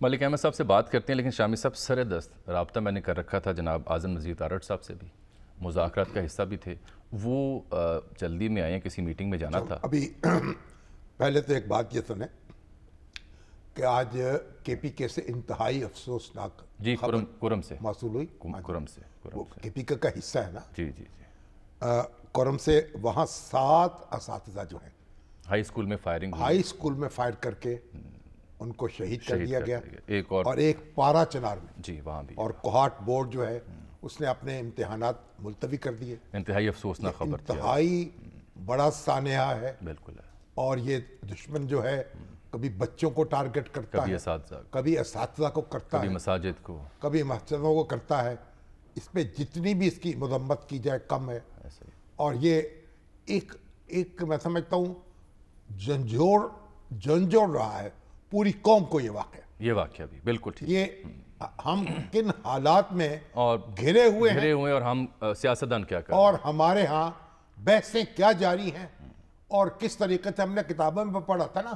मलिक अहमद साहब से बात करते हैं, लेकिन शामी साहब सर दस्त रब्ता मैंने कर रखा था जनाब आज़म नज़ीर तारड़ साहब से भी, मुज़ाकरात का हिस्सा भी थे वो। जल्दी में आए हैं, किसी मीटिंग में जाना था अभी। पहले तो एक बात ये सुने कि आज KPK से इंतहाई अफसोसनाक जी, कुरम से मौसूल हुई। कुरम से KPK का हिस्सा है ना। जी जी जी। कुरम से वहाँ 7 असातिज़ा जो हैं हाई स्कूल में फायरिंग, हाई स्कूल में फायर करके उनको शहीद कर दिया गया। एक और एक पारा चनार में जी वहाँ भी। और कोहाट बोर्ड जो है उसने अपने इम्तिहानात मुलतवी कर दिए। इंतहाई अफसोसनाक खबर, इंतहाई बड़ा सानेहा है। बिल्कुल है। और ये दुश्मन जो है कभी बच्चों को टारगेट करता है, कभी असातिज़ा को करता है, कभी मसाजिद को, कभी मस्जिदों को करता है। इस पे जितनी भी इसकी मजम्मत की जाए कम है। और ये एक मैं समझता हूँ झंझोड़ रहा है पूरी कौम को। ये वाक़या भी बिल्कुल ठीक। ये हम किन हालात में और घिरे हुए हैं और हम सियासतदान क्या कर और हमारे यहाँ बहसें क्या जारी हैं और किस तरीके से हमने किताबों में पढ़ा था ना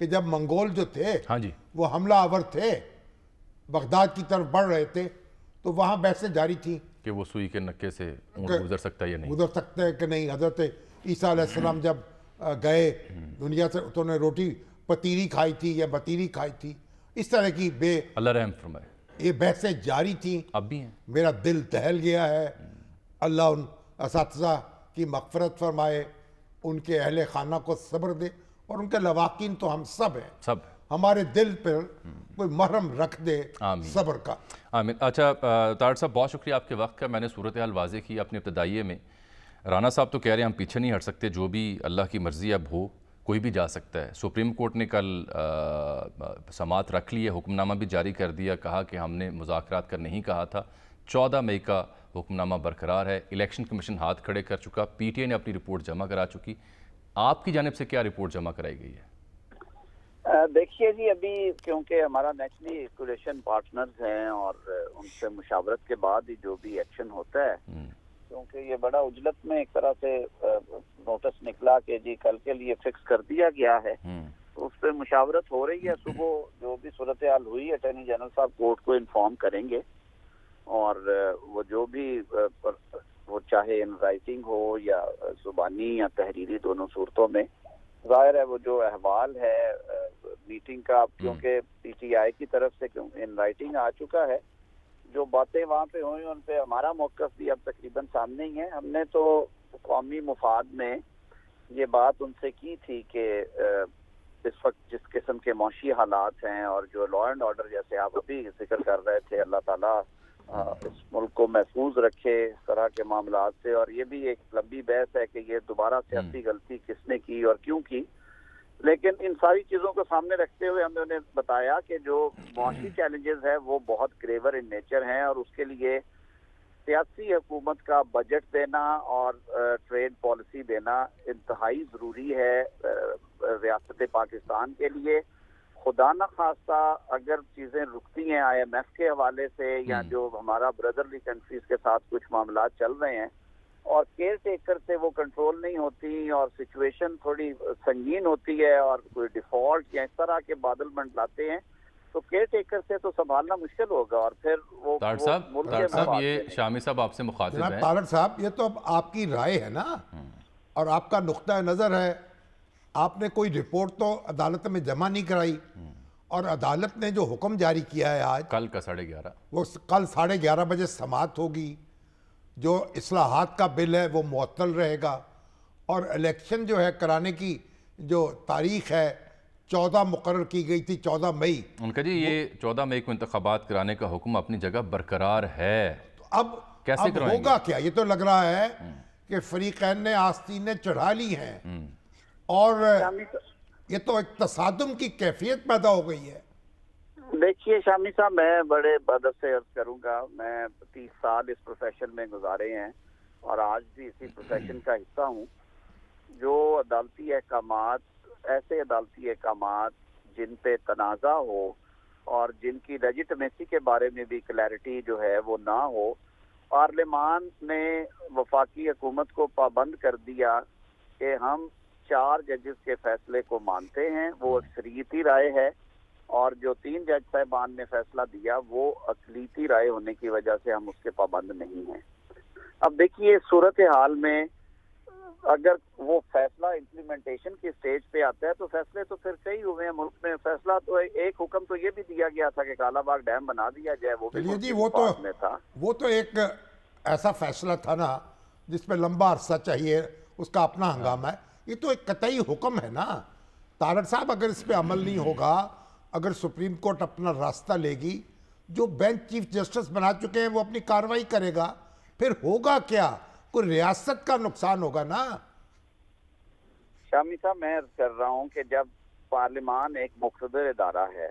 कि जब मंगोल जो थे, हाँ जी, वो हमलावर थे, बगदाद की तरफ बढ़ रहे थे, तो वहाँ बहसें जारी थी कि वो सुई के नक्के से गुजर सकता है या नहीं, गुजर सकते हैं कि नहीं। हजरत ईसा अलैहिस्सलाम जब गए दुनिया से तो उन्होंने रोटी पतीरी खाई थी या बतीरी खाई थी। इस तरह की अल्लाह रहम फरमाए ये बहसें जारी थी, अब भी हैं। मेरा दिल दहल गया है। अल्लाह उन असातिज़ा की मग़फ़िरत फरमाए, उनके अहले खाना को सब्र दे, और उनके लवाकिन तो हम सब हैं, सब हमारे दिल पर कोई मरहम रख दे सब्र का। आमीन। अच्छा तारड़ साहब, बहुत शुक्रिया आपके वक्त का। मैंने सूरत हाल वाज़े की अपने इब्तदाइये में। राना साहब तो कह रहे हैं हम पीछे नहीं हट सकते, जो भी अल्लाह की मर्ज़ी अब हो कोई भी जा सकता है। सुप्रीम कोर्ट ने कल समात रख ली है, हुक्मनामा भी जारी कर दिया, कहा कि हमने मुज़ाकरात कर नहीं कहा था। 14 मई का हुक्मनामा बरकरार है। इलेक्शन कमीशन हाथ खड़े कर चुका, PTI ने अपनी रिपोर्ट जमा करा चुकी। आपकी जानिब से क्या रिपोर्ट जमा कराई गई है? देखिए जी, अभी क्योंकि हमारा नेशनली कोलेशन पार्टनर्स हैं और उनसे मुशावरत के बाद ही जो भी एक्शन होता है, क्योंकि ये बड़ा उजलत में एक तरह से नोटिस निकला कि जी कल के लिए फिक्स कर दिया गया है, तो उस पर मुशावरत हो रही है। सुबह जो भी सूरत हाल हुई, अटॉर्नी जनरल साहब कोर्ट को इन्फॉर्म करेंगे और वो जो भी वो चाहे इन राइटिंग हो या जुबानी या तहरीरी, दोनों सूरतों में जाहिर है वो जो अहवाल है मीटिंग का, क्योंकि PTI की तरफ से इन राइटिंग आ चुका है, जो बातें वहाँ पे हुई उन पे हमारा मौक़िफ़ भी अब तकरीबन सामने ही है। हमने तो कौमी मुफाद में ये बात उनसे की थी कि इस वक्त जिस किस्म के मौशी हालात हैं और जो लॉ एंड ऑर्डर, जैसे आप अभी जिक्र कर रहे थे, अल्लाह ताला इस मुल्क को महफूज रखे इस तरह के मामलात से। और ये भी एक लंबी बहस है कि ये दोबारा सियासी गलती किसने की और क्यों की, लेकिन इन सारी चीज़ों को सामने रखते हुए हमने उन्हें बताया कि जो मौशी चैलेंजेस है वो बहुत ग्रेवर इन नेचर हैं और उसके लिए सियासी हुकूमत का बजट देना और ट्रेड पॉलिसी देना इंतहाई ज़रूरी है रियासत पाकिस्तान के लिए। खुदा न खास्ता अगर चीज़ें रुकती हैं IMF के हवाले से या जो हमारा ब्रदरली कंट्रीज के साथ कुछ मामला चल रहे हैं और केयर टेकर से वो कंट्रोल नहीं होती और सिचुएशन थोड़ी संगीन होती है और कोई डिफॉल्ट या इस तरह के बादल मंडलाते हैं, तो केयर टेकर से तो संभालना मुश्किल होगा। और फिर वो तारड़ साहब ये शामी साहब आपसे मुखातिब हैं। तारड़ साहब, ये तो अब आपकी राय है ना और आपका नुक्ता नज़र है। आपने कोई रिपोर्ट तो अदालत में जमा नहीं कराई और अदालत ने जो हुक्म जारी किया है आज कल का 11:30, वो कल 11:30 बजे समात होगी। जो इस्लाहात का बिल है वो मुअत्तल रहेगा और इलेक्शन जो है कराने की जो तारीख है 14 मुकर्रर की गई थी, 14 मई। उनका जी ये 14 मई को इंतखाबात कराने का हुक्म अपनी जगह बरकरार है, तो अब कैसे होगा क्या? ये तो लग रहा है कि फरीकैन ने आस्तीनें चढ़ा ली हैं और ये तो एक तसादुम की कैफियत पैदा हो गई है। देखिए शामी साहब, मैं बड़े अदब से अर्ज करूंगा, मैं 30 साल इस प्रोफेशन में गुजारे हैं और आज भी इसी प्रोफेशन का हिस्सा हूँ। जो अदालती अहकामात, ऐसे अदालती अहकामात जिन पे तनाज़ा हो और जिनकी लेजिटिमेसी के बारे में भी क्लैरिटी जो है वो ना हो, पार्लियामान ने वफाकी हुकूमत को पाबंद कर दिया कि हम 4 जजेस के फैसले को मानते हैं, वो अक्सरियती राय है और जो 3 जज साहिबान ने फैसला दिया वो अकलीती राय होने की वजह से हम उसके पाबंद नहीं हैं। अब देखिए सूरत हाल में अगर वो फैसला इम्प्लीमेंटेशन की स्टेज पे आता है तो फैसले तो फिर कई हुए हैं मुल्क में। फैसला तो एक हुक्म तो ये भी दिया गया था कि कालाबाग डैम बना दिया जाए, वो भी जी वो तो एक ऐसा फैसला था ना जिसमें लंबा अरसा चाहिए, उसका अपना हंगामा है। ये तो एक कतई हुक्म है ना तारड़ साहब, अगर इस पे अमल नहीं होगा, अगर सुप्रीम कोर्ट अपना रास्ता लेगी, जो बेंच चीफ जस्टिस बना चुके हैं वो अपनी कार्रवाई करेगा, फिर होगा क्या? कोई रियासत का नुकसान होगा ना। शामी साहब मैं अर्ज कर रहा हूं कि जब पार्लियामान एक मुख्तदर इदारा है,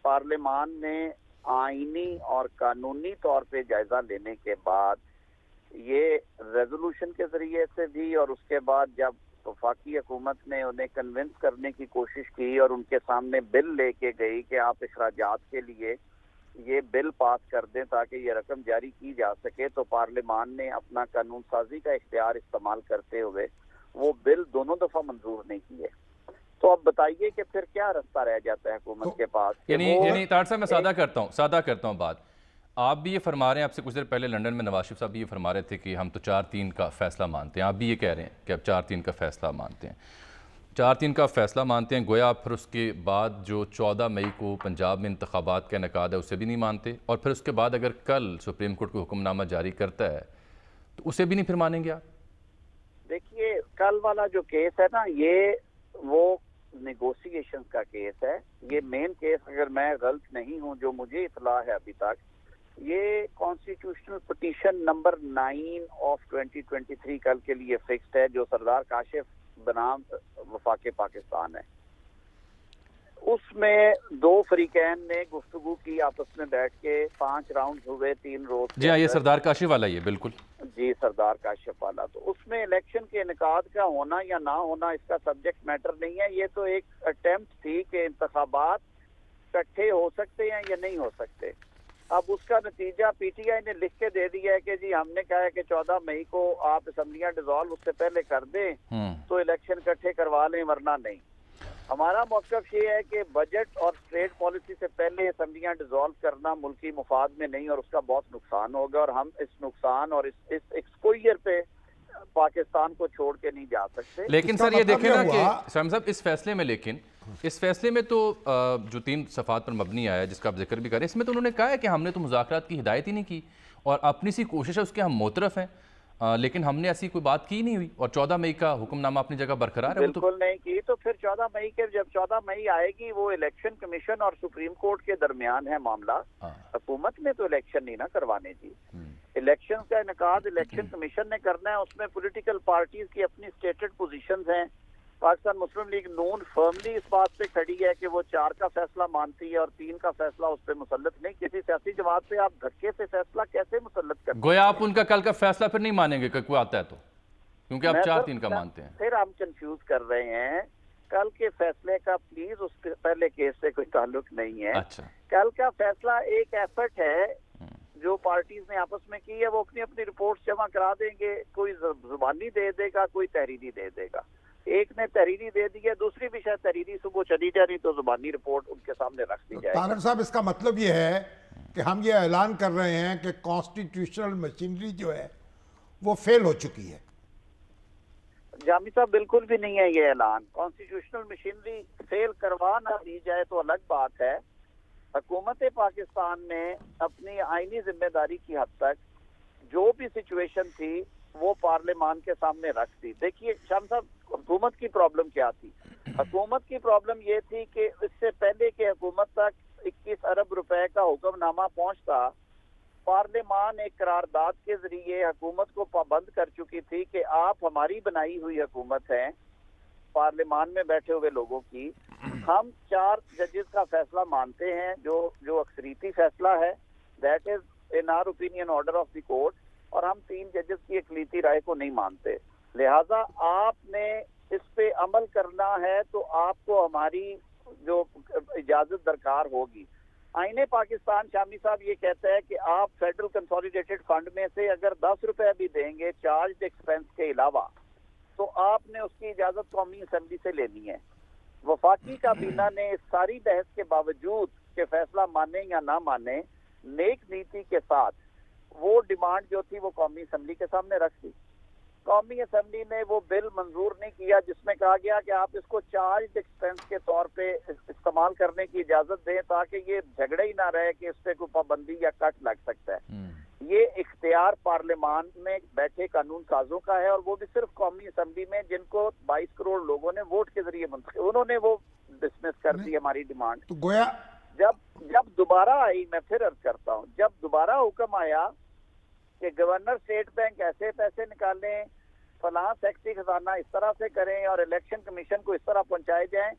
पार्लियामान ने आईनी और कानूनी तौर पे जायजा लेने के बाद ये रेजोल्यूशन के जरिए से भी, और उसके बाद जब वफाकी हुकूमत ने उन्हें कन्विंस करने की कोशिश की और उनके सामने बिल लेके गई कि आप इखराजात के लिए ये बिल पास कर दें ताकि ये रकम जारी की जा सके, तो पार्लियामान ने अपना कानून साजी का इख्तियार इस्तेमाल करते हुए वो बिल दोनों दफा मंजूर नहीं किए। तो अब बताइए कि फिर क्या रास्ता रह जाता है हुकूमत के पास? यानी तारड़ साहब मैं सादा करता हूँ बात। आप भी ये फरमा रहे हैं, आपसे कुछ देर पहले लंदन में नवाज शरीफ साहब भी ये फरमा रहे थे कि हम तो 4-3 का फैसला मानते हैं। आप भी ये कह रहे हैं कि अब 4-3 का फैसला मानते हैं, 4-3 का फैसला मानते हैं, गोया आप फिर उसके बाद जो 14 मई को पंजाब में इंतखाबात का इनेकाद है उसे भी नहीं मानते, और फिर उसके बाद अगर कल सुप्रीम कोर्ट को हुक्मनामा जारी करता है तो उसे भी नहीं फिर मानेंगे आप? देखिए कल वाला जो केस है ना, ये वो नेगोशिएशन का केस है। ये मेन केस, अगर मैं गलत नहीं हूँ, जो मुझे इतला है अभी तक, ये कॉन्स्टिट्यूशनल पिटीशन नंबर 9 ऑफ 2023 कल के लिए फिक्स्ड है, जो सरदार काशिफ बनाम वफाके पाकिस्तान है। उसमें 2 फरीकैन ने गुफ्तगू की आपस में बैठ के, 5 राउंड हुए 3 रोज। जी हाँ, ये सरदार काशिफ वाला, ये बिल्कुल जी सरदार काशिफ वाला। तो उसमें इलेक्शन के इनेकाद का होना या ना होना इसका सब्जेक्ट मैटर नहीं है। ये तो एक अटेम्प्ट थी कि इंतखाबात इकट्ठे हो सकते हैं या नहीं हो सकते। अब उसका नतीजा पीटीआई ने लिख के दे दिया है कि जी हमने कहा है कि 14 मई को आप असम्बलियां डिसॉल्व उससे पहले कर दें तो इलेक्शन इकट्ठे करवा लें, वरना नहीं। हमारा मौक़िफ़ ये है कि बजट और ट्रेड पॉलिसी से पहले असम्बलियां डिसॉल्व करना मुल्की मुफाद में नहीं, और उसका बहुत नुकसान होगा, और हम इस नुकसान और इस एक्सपोजर पे पाकिस्तान को छोड़ के नहीं जा सकते। लेकिन सर ये देखें ना कि शामी साहब इस फैसले में, लेकिन इस फैसले में तो जो 3 सफ़ात पर मबनी आया है जिसका आप जिक्र भी करें, इसमें तो उन्होंने कहा है कि हमने तो मुज़ाकरात की हिदायत ही नहीं की और अपनी सी कोशिश है उसके हम मोतरफ हैं, लेकिन हमने ऐसी कोई बात की नहीं हुई, और 14 मई का हुक्मनामा अपनी जगह बरकरार है। बिल्कुल नहीं की। तो फिर 14 मई के, जब 14 मई आएगी, वो इलेक्शन कमीशन और सुप्रीम कोर्ट के दरमियान है मामला। हुकूमत में तो इलेक्शन नहीं ना करवाने जी। इलेक्शन का इनेकाद इलेक्शन कमीशन ने करना है, उसमें पॉलिटिकल पार्टीज की अपनी स्टेटेड पोजीशंस हैं। पाकिस्तान मुस्लिम लीग नून फर्मली इस बात पे खड़ी है कि वो 4 का फैसला मानती है और 3 का फैसला उस पर मुसल्लत नहीं। किसी सियासी जमात पे आप धक्के से फैसला कैसे मुसल्लत करते हैं? गोया आप उनका कल का फैसला फिर नहीं मानेंगे कोई आता है तो, क्योंकि आप 4-3 का मानते हैं। फिर हम कंफ्यूज कर रहे हैं। कल के फैसले का प्लीज उस पहले केस से कोई ताल्लुक नहीं है। अच्छा, कल का फैसला एक एफर्ट है जो पार्टीज ने आपस में की है। वो अपनी अपनी रिपोर्ट जमा करा देंगे, कोई जुबानी दे देगा, कोई तहरीरी दे देगा। एक ने तहरीरी दे दी है, दूसरी भी शायद तहरीरी सुबह चली जा रही, तो जुबानी रिपोर्ट उनके सामने रख दी जाए। तारड़ साहब इसका मतलब ये है कि हम ये ऐलान कर रहे हैं कि कॉन्स्टिट्यूशनल मशीनरी जो है वो फेल हो चुकी है। जामी साहब बिल्कुल भी नहीं है ये ऐलान। कॉन्स्टिट्यूशनल मशीनरी फेल करवा ना दी जाए तो अलग बात है। हुकूमत पाकिस्तान ने अपनी आईनी जिम्मेदारी की हद तक जो भी सिचुएशन थी वो पार्लियामान के सामने रख दी। देखिए शाम साहब, हुकूमत की प्रॉब्लम क्या थी? हुकूमत की प्रॉब्लम ये थी कि इससे पहले कि हुकूमत तक 21 अरब रुपए का हुक्मनामा पहुंचता, पार्लियामान एक करारदाद के जरिए हुकूमत को पाबंद कर चुकी थी कि आप हमारी बनाई हुई हुकूमत हैं, पार्लियामान में बैठे हुए लोगों की। हम 4 जजेस का फैसला मानते हैं, जो अक्सरीती फैसला है, that is in our opinion order of the court, और हम 3 जजेस की अकलीती राय को नहीं मानते। लिहाजा आपने इस पे अमल करना है तो आपको हमारी जो इजाजत दरकार होगी। आईने पाकिस्तान शामी साहब ये कहता है कि आप फेडरल कंसोलिडेटेड फंड में से अगर 10 रुपए भी देंगे चार्ज एक्सपेंस के अलावा, तो आपने उसकी इजाजत कौमी असेंबली से लेनी है। वफाकी काबीना ने इस सारी बहस के बावजूद के फैसला माने या ना माने, नेक नीति के साथ वो डिमांड जो थी वो कौमी असम्बली के सामने रख दी। कौमी असम्बली ने वो बिल मंजूर नहीं किया जिसमें कहा गया कि आप इसको चार्ज एक्सपेंस के तौर पे इस्तेमाल करने की इजाजत दें ताकि ये झगड़ा ही ना रहे कि इस पे कोई पाबंदी या कट लग सकता है। ये इख्तियार पार्लियामान में बैठे कानून साजों का है और वो भी सिर्फ कौमी असम्बली में, जिनको 22 करोड़ लोगों ने वोट के जरिए उन्होंने वो डिसमिस कर दी हमारी डिमांड। तो गोया जब दोबारा आई, मैं फिर अर्ज करता हूँ, जब दोबारा हुक्म आया कि गवर्नर स्टेट बैंक ऐसे पैसे निकालें, फलां सेक्रेटरी खजाना इस तरह से करें और इलेक्शन कमीशन को इस तरह पहुंचाए जाएं,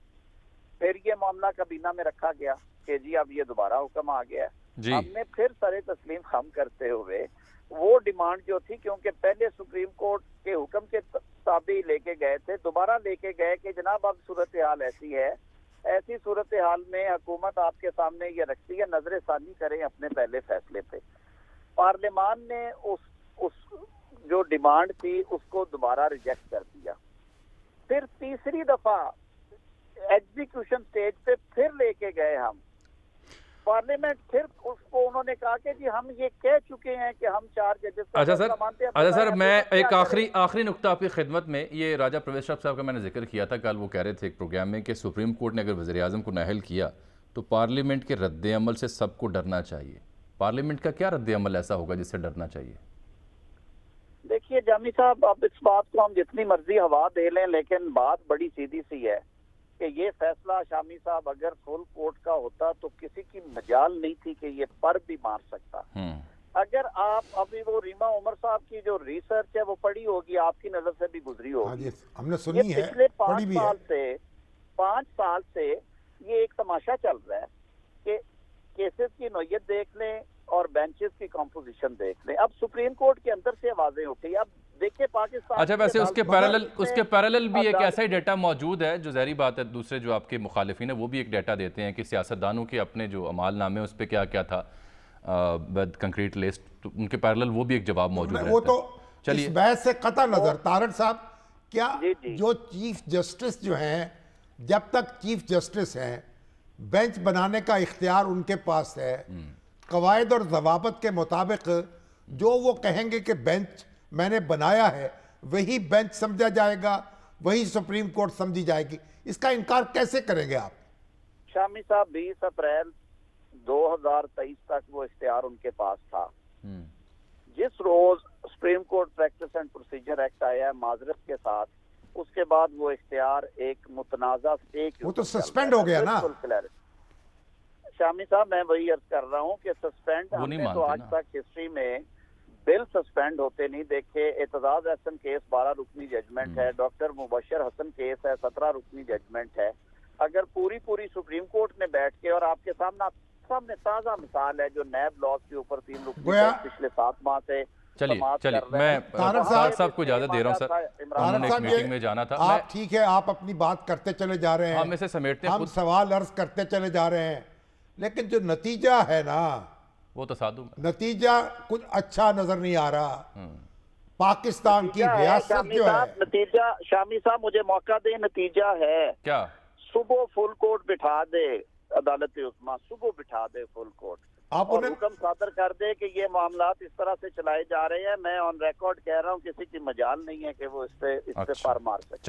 फिर ये मामला काबीना में रखा गया कि जी अब ये दोबारा हुक्म आ गया। हमने फिर सरे तस्लीम खम करते हुए वो डिमांड जो थी, क्योंकि पहले सुप्रीम कोर्ट के हुक्म के ताबे लेके गए थे, दोबारा लेके गए कि जनाब अब सूरत हाल ऐसी है, ऐसी सूरत हाल में हुकूमत आपके सामने ये रखती है, नजर सानी करें अपने पहले फैसले पे। पार्लियामान ने उस जो डिमांड थी उसको दोबारा रिजेक्ट कर दिया। फिर तीसरी दफा एग्जीक्यूशन स्टेज पे फिर लेके गए हम पार्लियामेंट, फिर उसको उन्होंने कहा कि जी हम ये कह चुके हैं कि हम 4 जजेस का मानते हैं। अच्छा सर, मैं एक आखिरी नुक्ता आपकी खिदमत में, ये राजा परवेज साहब का मैंने जिक्र किया था कल, वो कह रहे थे एक प्रोग्राम में कि सुप्रीम कोर्ट ने अगर वज़ीर आज़म को नाअहल किया तो पार्लियामेंट के रद्द अमल से सबको डरना चाहिए। पार्लियामेंट का क्या रद्द अमल ऐसा होगा जिससे डरना चाहिए? देखिए जामी साहब, अब इस बात को हम जितनी मर्जी हवा दे लें, लेकिन बात बड़ी सीधी सी है कि ये फैसला शामी साहब अगर फुल कोर्ट का होता तो किसी की मजाल नहीं थी कि ये पर भी मार सकता। अगर आप अभी वो रीमा उमर साहब की जो रिसर्च है वो पढ़ी होगी, आपकी नजर से भी गुजरी होगी, हमने सुनी है, पिछले 5 साल से ये एक तमाशा चल रहा है कि केसेस की नोयत देख लें और बेंचेस की कंपोजिशन देख लें। अब सुप्रीम कोर्ट के अंदर से आवाजें उठी, अब देखिए पाकिस्तान। अच्छा, वैसे उसके पैरेलल भी एक ऐसा ही डेटा मौजूद है जो ज़ाहिर बात है दूसरे जो आपके मुखालिफिन है वो भी एक डेटा देते हैं कि सियासतदानों के अपने जो अमाल नामे उस पर क्या क्या था, विद कंक्रीट लिस्ट, तो उनके पैरेलल वो भी एक जवाब मौजूद है। वो तो चलिए, इस बहस से कतई नजर तारड़ साहब, क्या जो चीफ जस्टिस जो हैं, जब तक चीफ जस्टिस हैं, बेंच बनाने का इख्तियार उनके पास है, कवायद और ज़वाबत के मुताबिक जो वो कहेंगे कि बेंच मैंने बनाया है वही बेंच समझा जाएगा, वही सुप्रीम कोर्ट समझी जाएगी। इसका इनकार कैसे करेंगे आप? शामी साहब, 20 अप्रैल 2023 तक वो इख्तियार उनके पास था। जिस रोज supreme court practice and procedure act आया है माजरत के साथ, उसके बाद वो इख्तियार एक मुतनाज़ा वो तो सस्पेंड हो गया ना। शामी साहब, मैं वही अर्ज कर रहा हूँ कि सस्पेंड हमने तो आज तक हिस्ट्री में बिल सस्पेंड होते नहीं देखे। एतजाज हसन केस 12 रुकनी जजमेंट है, डॉक्टर मुबशर हसन केस है 17 रुकनी जजमेंट है। अगर पूरी सुप्रीम कोर्ट ने बैठ के, और आपके सामने ताज़ा मिसाल है जो नैब लॉ के ऊपर 3 रुकनी पिछले 7 माह से। चलिए मैं तारड़ साहब को इजाजत दे रहा हूँ सर, उन्होंने एक मीटिंग में जाना था। आप ठीक है, आप अपनी बात करते चले जा रहे हैं, हम इसे समेटते हैं, हम सवाल अर्ज करते चले जा रहे हैं, लेकिन जो नतीजा है ना वो तसादुम, नतीजा कुछ अच्छा नजर नहीं आ रहा। पाकिस्तान की रियासत जो है, नतीजा शामी साहब मुझे मौका दे, नतीजा है क्या? सुबह फुल कोर्ट बिठा दे, अदालत उस्मा सुबह बिठा दे फुल कोर्ट, आप और हुक्म सादर कर दे कि ये मामलात इस तरह से चलाए जा रहे हैं। मैं ऑन रिकॉर्ड कह रहा हूँ किसी की मजाल नहीं है कि वो इस पे पार मार सके।